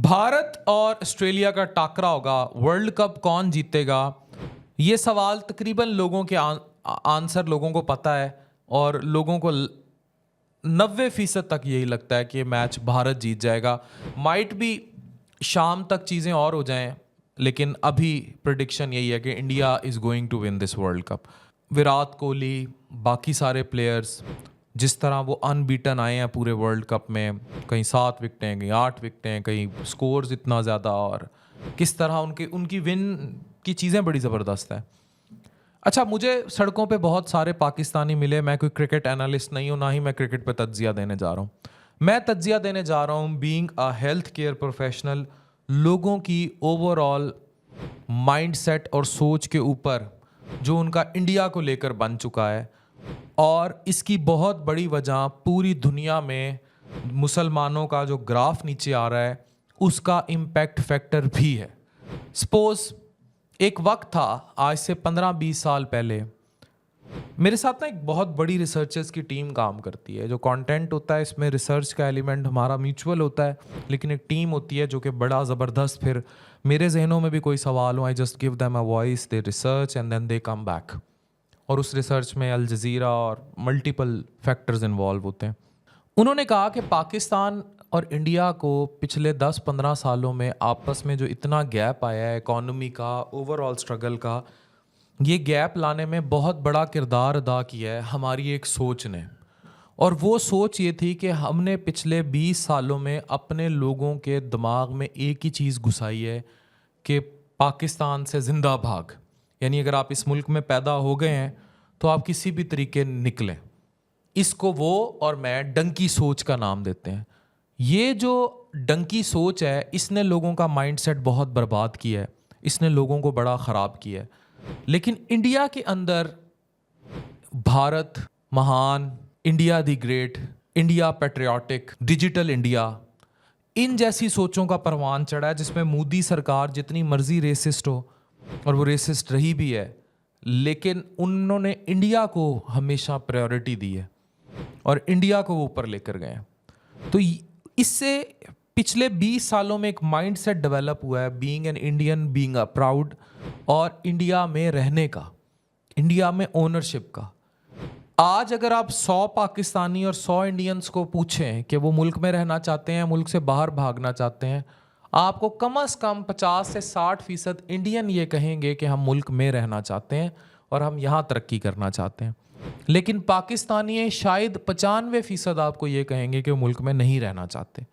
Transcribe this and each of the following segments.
भारत और ऑस्ट्रेलिया का टाकरा होगा, वर्ल्ड कप कौन जीतेगा? ये सवाल तकरीबन लोगों के आंसर लोगों को पता है और लोगों को 90% तक यही लगता है कि ये मैच भारत जीत जाएगा। माइट भी शाम तक चीज़ें और हो जाएं, लेकिन अभी प्रिडिक्शन यही है कि India is going to win this world cup. Virat Kohli, बाकी सारे प्लेयर्स जिस तरह वो अनबीटन आए हैं पूरे वर्ल्ड कप में, कहीं 7 विकेटें, कहीं 8 विकेटें, कहीं स्कोर्स इतना ज़्यादा, और किस तरह उनकी विन की चीज़ें बड़ी ज़बरदस्त हैं। अच्छा, मुझे सड़कों पे बहुत सारे पाकिस्तानी मिले। मैं कोई क्रिकेट एनालिस्ट नहीं हूँ, ना ही मैं क्रिकेट पे तज्जिया देने जा रहा हूँ। मैं तज्जिया देने जा रहा हूँ being a health care professional, लोगों की ओवरऑल माइंडसेट और सोच के ऊपर जो उनका इंडिया को लेकर बन चुका है। और इसकी बहुत बड़ी वजह पूरी दुनिया में मुसलमानों का जो ग्राफ नीचे आ रहा है उसका इम्पैक्ट फैक्टर भी है। सपोज एक वक्त था, आज से 15-20 साल पहले, मेरे साथ ना एक बहुत बड़ी रिसर्चर्स की टीम काम करती है। जो कंटेंट होता है इसमें रिसर्च का एलिमेंट हमारा म्यूचुअल होता है, लेकिन एक टीम होती है जो कि बड़ा ज़बरदस्त, फिर मेरे जहनों में भी कोई सवाल हो, I just give them a voice, they research and then they come back. और उस रिसर्च में अल जज़ीरा और मल्टीपल फैक्टर्स इन्वॉल्व होते हैं। उन्होंने कहा कि पाकिस्तान और इंडिया को पिछले 10-15 सालों में आपस में जो इतना गैप आया है इकॉनमी का, ओवरऑल स्ट्रगल का, ये गैप लाने में बहुत बड़ा किरदार अदा किया है हमारी एक सोच ने। और वो सोच ये थी कि हमने पिछले 20 सालों में अपने लोगों के दिमाग में एक ही चीज़ घुसाई है कि पाकिस्तान से जिंदा भाग। यानी अगर आप इस मुल्क में पैदा हो गए हैं तो आप किसी भी तरीके निकलें। इसको वो और मैं डंकी सोच का नाम देते हैं। ये जो डंकी सोच है इसने लोगों का माइंडसेट बहुत बर्बाद किया है, इसने लोगों को बड़ा ख़राब किया है। लेकिन इंडिया के अंदर भारत महान, India the great, India patriotic, digital India, इन जैसी सोचों का परवान चढ़ा है जिसमें मोदी सरकार जितनी मर्जी रेसिस्ट हो, और वो रेसिस्ट रही भी है, लेकिन उन्होंने इंडिया को हमेशा प्रायोरिटी दी है और इंडिया को वो ऊपर लेकर गए हैं। तो इससे पिछले 20 सालों में एक माइंडसेट डेवलप हुआ है being an Indian, being a proud, और इंडिया में रहने का, इंडिया में ओनरशिप का। आज अगर आप 100 पाकिस्तानी और 100 इंडियंस को पूछें कि वो मुल्क में रहना चाहते हैं, मुल्क से बाहर भागना चाहते हैं, आपको कम से कम 50 से 60% इंडियन ये कहेंगे कि हम मुल्क में रहना चाहते हैं और हम यहाँ तरक्की करना चाहते हैं। लेकिन पाकिस्तानी शायद 95% आपको ये कहेंगे कि वो मुल्क में नहीं रहना चाहते।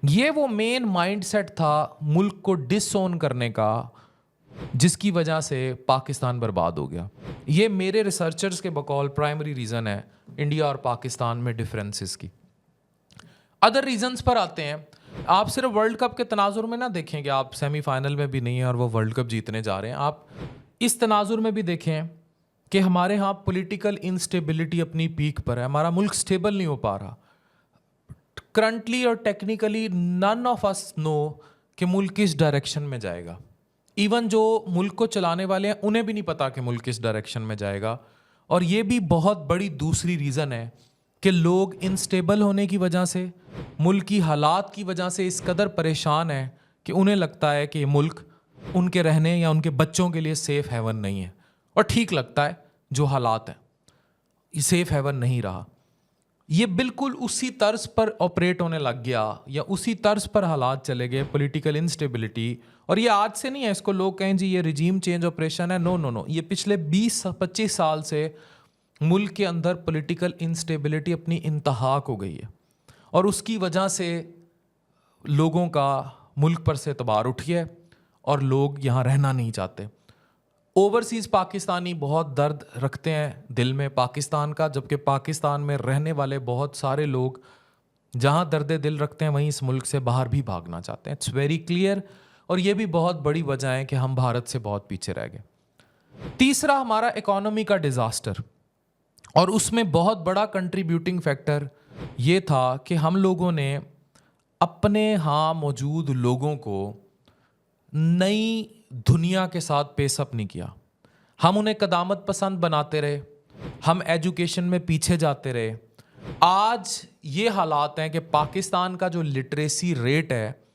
ये वो मेन माइंडसेट था मुल्क को डिसओन करने का, जिसकी वजह से पाकिस्तान बर्बाद हो गया। ये मेरे रिसर्चर्स के बकौल प्राइमरी रीज़न है इंडिया और पाकिस्तान में डिफरेंसेस की। अदर रीजंस पर आते हैं। आप सिर्फ वर्ल्ड कप के तनाजुर में ना देखें कि आप सेमीफाइनल में भी नहीं हैं और वो वर्ल्ड कप जीतने जा रहे हैं। आप इस तनाजुर में भी देखें कि हमारे यहाँ पॉलिटिकल इंस्टेबिलिटी अपनी पीक पर है, हमारा मुल्क स्टेबल नहीं हो पा रहा। करंटली और technically none of us know कि मुल्क किस डायरेक्शन में जाएगा। इवन जो मुल्क को चलाने वाले हैं उन्हें भी नहीं पता कि मुल्क किस डायरेक्शन में जाएगा। और ये भी बहुत बड़ी दूसरी रीज़न है कि लोग इनस्टेबल होने की वजह से, मुल्क की हालात की वजह से इस कदर परेशान हैं कि उन्हें लगता है कि ये मुल्क उनके रहने या उनके बच्चों के लिए सेफ़ हेवन नहीं है। और ठीक लगता है, जो हालात हैं ये सेफ़ हेवन नहीं रहा। ये बिल्कुल उसी तर्ज पर ऑपरेट होने लग गया या उसी तर्ज पर हालात चले गए, पॉलिटिकल इंस्टेबिलिटी। और ये आज से नहीं है, इसको लोग कहें जी ये रिजीम चेंज ऑपरेशन है, नो नो नो, ये पिछले 20-25 साल से मुल्क के अंदर पॉलिटिकल इंस्टेबिलिटी अपनी इंतहा को गई है और उसकी वजह से लोगों का मुल्क पर से एतबार उठ गया और लोग यहाँ रहना नहीं चाहते। ओवरसीज़ पाकिस्तानी बहुत दर्द रखते हैं दिल में पाकिस्तान का, जबकि पाकिस्तान में रहने वाले बहुत सारे लोग जहाँ दर्द दिल रखते हैं वहीं इस मुल्क से बाहर भी भागना चाहते हैं। It's very clear. और ये भी बहुत बड़ी वजह है कि हम भारत से बहुत पीछे रह गए। तीसरा, हमारा इकोनॉमी का डिज़ास्टर, और उसमें बहुत बड़ा कंट्रीब्यूटिंग फैक्टर ये था कि हम लोगों ने अपने यहाँ मौजूद लोगों को नई दुनिया के साथ पेसअप नहीं किया। हम उन्हें कदामत पसंद बनाते रहे, हम एजुकेशन में पीछे जाते रहे। आज ये हालात हैं कि पाकिस्तान का जो लिटरेसी रेट है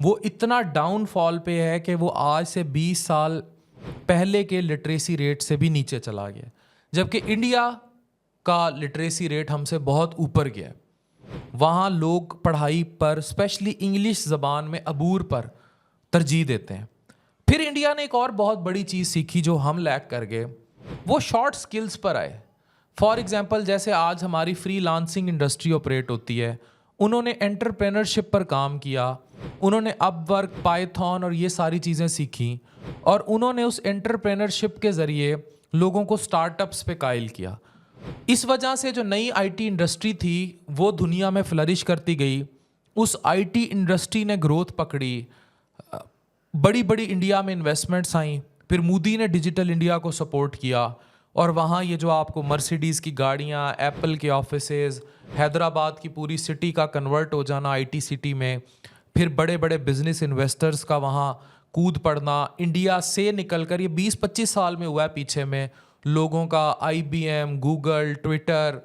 वो इतना डाउनफॉल पे है कि वो आज से 20 साल पहले के लिटरेसी रेट से भी नीचे चला गया, जबकि इंडिया का लिटरेसी रेट हमसे बहुत ऊपर गया है। वहाँ लोग पढ़ाई पर, स्पेशली इंग्लिश ज़बान में अबूर पर तरजीह देते हैं। फिर इंडिया ने एक और बहुत बड़ी चीज़ सीखी जो हम लैक कर गए, वो शॉर्ट स्किल्स पर आए। फॉर एग्जांपल, जैसे आज हमारी फ्रीलांसिंग इंडस्ट्री ऑपरेट होती है, उन्होंने एंटरप्रेन्योरशिप पर काम किया, उन्होंने अपवर्क, पाइथन और ये सारी चीज़ें सीखी, और उन्होंने उस एंटरप्रेन्योरशिप के ज़रिए लोगों को स्टार्टअप्स पे कायल किया। इस वजह से जो नई आईटी इंडस्ट्री थी वो दुनिया में फ्लरिश करती गई। उस आईटी इंडस्ट्री ने ग्रोथ पकड़ी, बड़ी बड़ी इंडिया में इन्वेस्टमेंट्स आई, फिर मोदी ने डिजिटल इंडिया को सपोर्ट किया, और वहाँ ये जो आपको मर्सिडीज़ की गाड़ियाँ, एप्पल के ऑफिसेज, हैदराबाद की पूरी सिटी का कन्वर्ट हो जाना आईटी सिटी में, फिर बड़े बड़े बिजनेस इन्वेस्टर्स का वहाँ कूद पड़ना, इंडिया से निकलकर ये 20-25 साल में हुआ है पीछे में, लोगों का IBM, गूगल, ट्विटर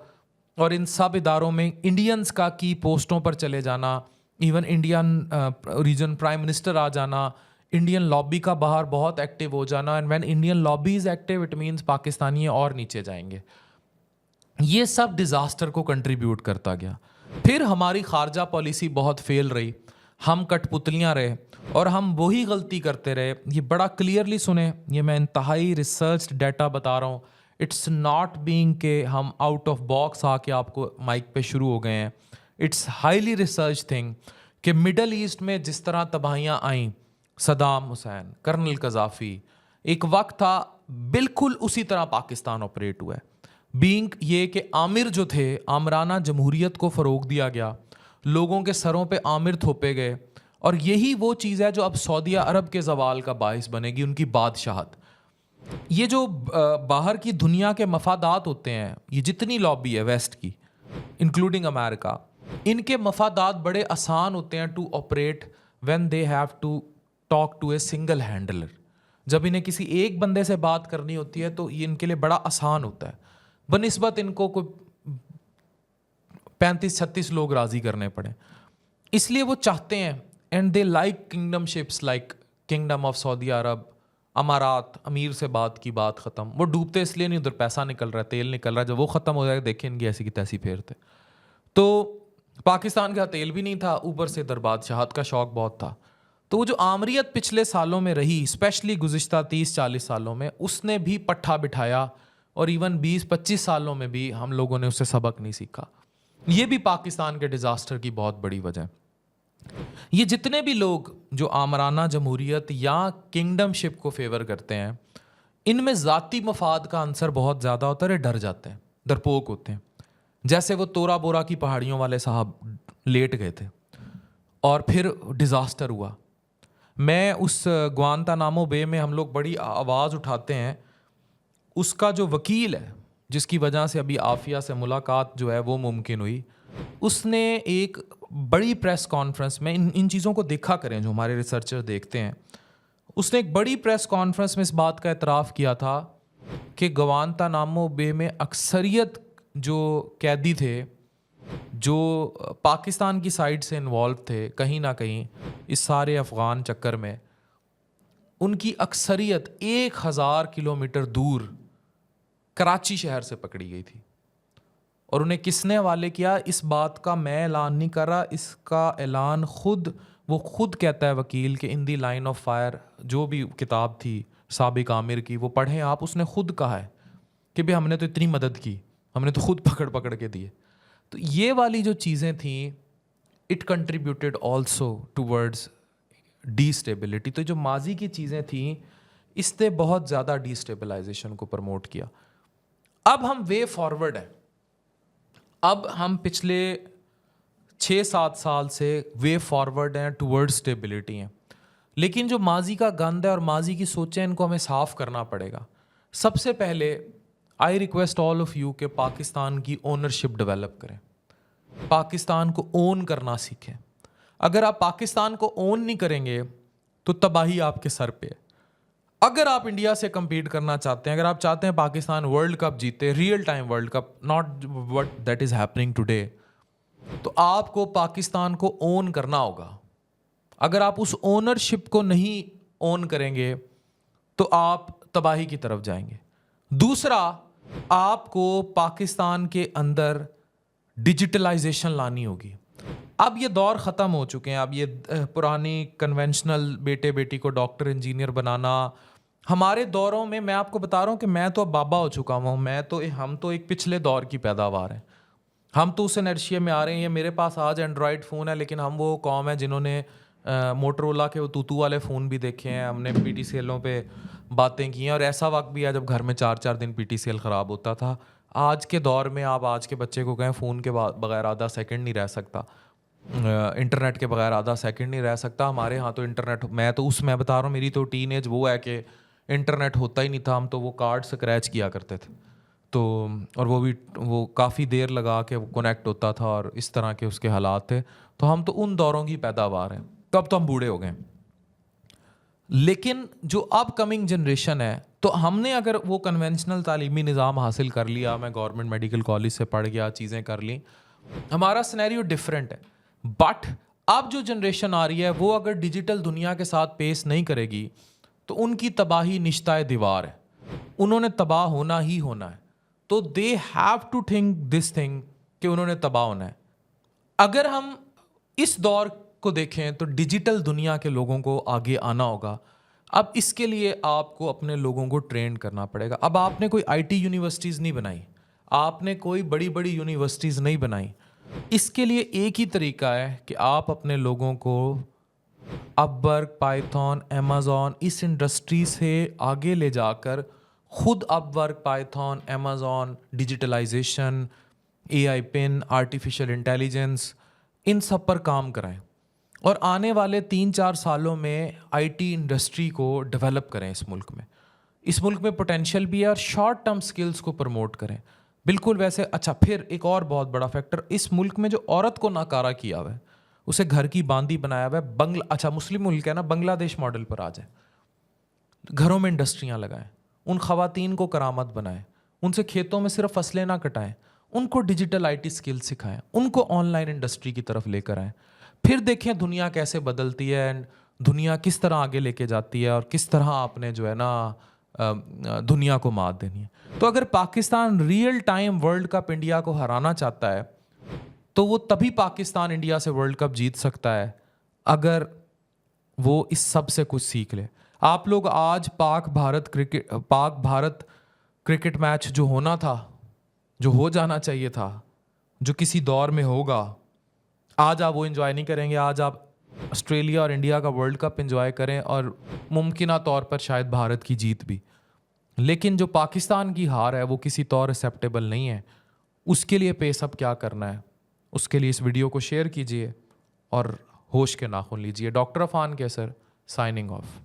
और इन सब इदारों में इंडियंस का की पोस्टों पर चले जाना, even Indian region prime minister आ जाना, इंडियन लॉबी का बाहर बहुत एक्टिव हो जाना, and when Indian lobby is active it means Pakistani और नीचे जाएंगे। ये सब डिज़ास्टर को कंट्रीब्यूट करता गया। फिर हमारी खारजा पॉलिसी बहुत फेल रही, हम कठपुतलियाँ रहे और हम वही गलती करते रहे। ये बड़ा क्लियरली सुने, ये मैं इंतहाई रिसर्च डाटा बता रहा हूँ। इट्स नॉट बीइंग के हम आउट ऑफ बॉक्स आके आपको माइक पे शुरू हो गए हैं। इट्स हाईली रिसर्च थिंग कि मिडल ईस्ट में जिस तरह तबाहियाँ आईं, सदाम हुसैन, कर्नल कज़ाफ़ी, एक वक्त था बिल्कुल उसी तरह पाकिस्तान ऑपरेट हुआ है। बीइंग ये कि आमिर जो थे, आमराना जमहूरियत को फ़रोग दिया गया, लोगों के सरों पे आमिर थोपे गए, और यही वो चीज़ है जो अब सऊदी अरब के ज़वाल का बाइस बनेगी, उनकी बादशाहत। ये जो बाहर की दुनिया के मफादात होते हैं, ये जितनी लॉबी है वेस्ट की इंक्लूडिंग अमेरिका, इनके मफादात बड़े आसान होते हैं to operate when they have to talk to a single handler. जब इन्हें किसी एक बंदे से बात करनी होती है तो ये इनके लिए बड़ा आसान होता है, बनिस्बत इनको कोई 35-36 लोग राज़ी करने पड़े। इसलिए वो चाहते हैं, and they like kingdomships like kingdom of Saudi Arab, अमारात, अमीर से बात की बात ख़त्म। वो डूबते इसलिए नहीं, उधर पैसा निकल रहा है, तेल निकल रहा है, जब वो ख़त्म हो जाएगा देखें इनकी ऐसी की तैसी फेरते। तो पाकिस्तान का तेल भी नहीं था, ऊपर से इधर बादशाहत का शौक बहुत था। तो वो जो आमरीत पिछले सालों में रही, स्पेशली गुज़िश्ता 30-40 सालों में, उसने भी पट्ठा बिठाया, और इवन 20-25 सालों में भी हम लोगों ने उससे सबक नहीं सीखा। ये भी पाकिस्तान के डिज़ास्टर की बहुत बड़ी वजह है। ये जितने भी लोग जो आमराना जमहूरियत या किंगडमशिप को फेवर करते हैं, इनमें ज़ाती मफाद का आंसर बहुत ज़्यादा होता है, डर जाते हैं, डरपोक होते हैं। जैसे वो तोरा बोरा की पहाड़ियों वाले साहब लेट गए थे और फिर डिज़ास्टर हुआ। मैं उस ग्वांतानामो बे में हम लोग बड़ी आवाज़ उठाते हैं, उसका जो वकील है जिसकी वजह से अभी आफिया से मुलाकात जो है वो मुमकिन हुई, उसने एक बड़ी प्रेस कॉन्फ्रेंस में, इन चीज़ों को देखा करें जो हमारे रिसर्चर देखते हैं, उसने एक बड़ी प्रेस कॉन्फ्रेंस में इस बात का एतराफ़ किया था कि ग्वांतानामो बे में अक्सरियत जो कैदी थे जो पाकिस्तान की साइड से इन्वॉल्व थे कहीं ना कहीं इस सारे अफ़गान चक्कर में, उनकी अक्सरियत 1000 किलोमीटर दूर कराची शहर से पकड़ी गई थी। और उन्हें किसने हवाले किया, इस बात का मैं ऐलान नहीं कर रहा, इसका ऐलान वो खुद कहता है वकील कि इन दी लाइन ऑफ फायर, जो भी किताब थी साबिक आमिर की वो पढ़ें आप, उसने खुद कहा है कि भाई हमने तो इतनी मदद की, हमने तो खुद पकड़ पकड़ के दिए। तो ये वाली जो चीज़ें थी, इट कंट्रीब्यूटेड ऑल्सो टूवर्ड्स डीस्टेबिलिटी। तो जो माजी की चीज़ें थी इसने बहुत ज़्यादा डीस्टेबलाइजेशन को प्रमोट किया। अब हम वे फॉरवर्ड हैं, अब हम पिछले 6-7 साल से वे फॉरवर्ड हैं टूवर्ड स्टेबिलिटी हैं, लेकिन जो माजी का गंद है और माजी की सोचें, इनको हमें साफ़ करना पड़ेगा। सबसे पहले I request all of you कि पाकिस्तान की ओनरशिप डेवलप करें, पाकिस्तान को ओन करना सीखें। अगर आप पाकिस्तान को ओन नहीं करेंगे तो तबाही आपके सर पे है। अगर आप इंडिया से compete करना चाहते हैं, अगर आप चाहते हैं पाकिस्तान वर्ल्ड कप जीते, real time world cup, not what that is happening today, तो आपको पाकिस्तान को ओन करना होगा। अगर आप उस ओनरशिप को नहीं ओन करेंगे तो आप तबाही की तरफ जाएंगे। दूसरा, आपको पाकिस्तान के अंदर डिजिटलाइजेशन लानी होगी। अब ये दौर ख़त्म हो चुके हैं। अब ये पुरानी कन्वेंशनल बेटे बेटी को डॉक्टर इंजीनियर बनाना, हमारे दौरों में मैं आपको बता रहा हूँ कि मैं तो अब बाबा हो चुका हूँ। हम तो एक पिछले दौर की पैदावार हैं। हम तो उस इनर्शिया में आ रहे हैं। मेरे पास आज एंड्रॉयड फ़ोन है, लेकिन हम वो कौम है जिन्होंने मोटरोला के वो तूतू वाले फ़ोन भी देखे हैं। हमने PTCLों पे बातें की हैं, और ऐसा वक्त भी है जब घर में 4-4 दिन PTCL ख़राब होता था। आज के दौर में आप आज के बच्चे को कहें फ़ोन के बगैर आधा सेकंड नहीं रह सकता, इंटरनेट के बगैर आधा सेकंड नहीं रह सकता। हमारे यहाँ तो इंटरनेट, मैं बता रहा हूँ, मेरी तो टीनेज वो है कि इंटरनेट होता ही नहीं था। हम तो वो कार्ड स्क्रैच किया करते थे, तो और वो काफ़ी देर लगा के वो कनेक्ट होता था, और इस तरह के उसके हालात थे। तो हम तो उन दौरों की पैदावार हैं। तो अब तो हम बूढ़े हो गए। लेकिन जो अपकमिंग जनरेशन है, तो हमने अगर वो कन्वेंशनल तालीमी निज़ाम हासिल कर लिया, मैं गवर्नमेंट मेडिकल कॉलेज से पढ़ गया, चीज़ें कर ली, हमारा सिनेरियो डिफरेंट है। बट अब जो जनरेशन आ रही है, वो अगर डिजिटल दुनिया के साथ पेश नहीं करेगी तो उनकी तबाही निश्ताए दीवार है। उन्होंने तबाह होना ही होना है। तो they have to think this thing कि उन्होंने तबाह होना है। अगर हम इस दौर को देखें तो डिजिटल दुनिया के लोगों को आगे आना होगा। अब इसके लिए आपको अपने लोगों को ट्रेन करना पड़ेगा। अब आपने कोई IT यूनिवर्सिटीज़ नहीं बनाई, आपने कोई बड़ी बड़ी यूनिवर्सिटीज़ नहीं बनाई। इसके लिए एक ही तरीका है कि आप अपने लोगों को अपवर्क, पाइथन, अमेज़ॉन, इस इंडस्ट्री से आगे ले जाकर खुद Upwork, Python, Amazon, digitalization, AI pin, artificial intelligence, इन सब पर काम कराएं, और आने वाले 3-4 सालों में IT इंडस्ट्री को डेवलप करें। इस मुल्क में पोटेंशियल भी है, और शॉर्ट टर्म स्किल्स को प्रमोट करें। बिल्कुल वैसे अच्छा, फिर एक और बहुत बड़ा फैक्टर, इस मुल्क में जो औरत को नाकारा किया हुआ है, उसे घर की बांदी बनाया हुआ है। अच्छा, मुस्लिम मुल्क है ना, बांग्लादेश मॉडल पर आ जाए। घरों में इंडस्ट्रियां लगाएं, उन खवातीन को करामत बनाएं, उनसे खेतों में सिर्फ फसलें ना कटाएं, उनको डिजिटल IT स्किल सिखाएं, उनको ऑनलाइन इंडस्ट्री की तरफ लेकर आएं। फिर देखें दुनिया कैसे बदलती है, एंड दुनिया किस तरह आगे लेके जाती है, और किस तरह आपने जो है ना दुनिया को मात देनी है। तो अगर Pakistan real time world cup India को हराना चाहता है, तो वो तभी पाकिस्तान इंडिया से वर्ल्ड कप जीत सकता है अगर वो इस सब से कुछ सीख ले। आप लोग आज पाक भारत क्रिकेट मैच जो होना था, जो हो जाना चाहिए था, जो किसी दौर में होगा, आज आप वो एंजॉय नहीं करेंगे। आज आप ऑस्ट्रेलिया और इंडिया का वर्ल्ड कप एंजॉय करें, और मुमकिना तौर पर शायद भारत की जीत भी। लेकिन जो पाकिस्तान की हार है वो किसी तौर एक्सेप्टेबल नहीं है। उसके लिए पेस अप क्या करना है, उसके लिए इस वीडियो को शेयर कीजिए और होश के नाखून लीजिए। डॉक्टर अफान कैसर, साइनिंग ऑफ।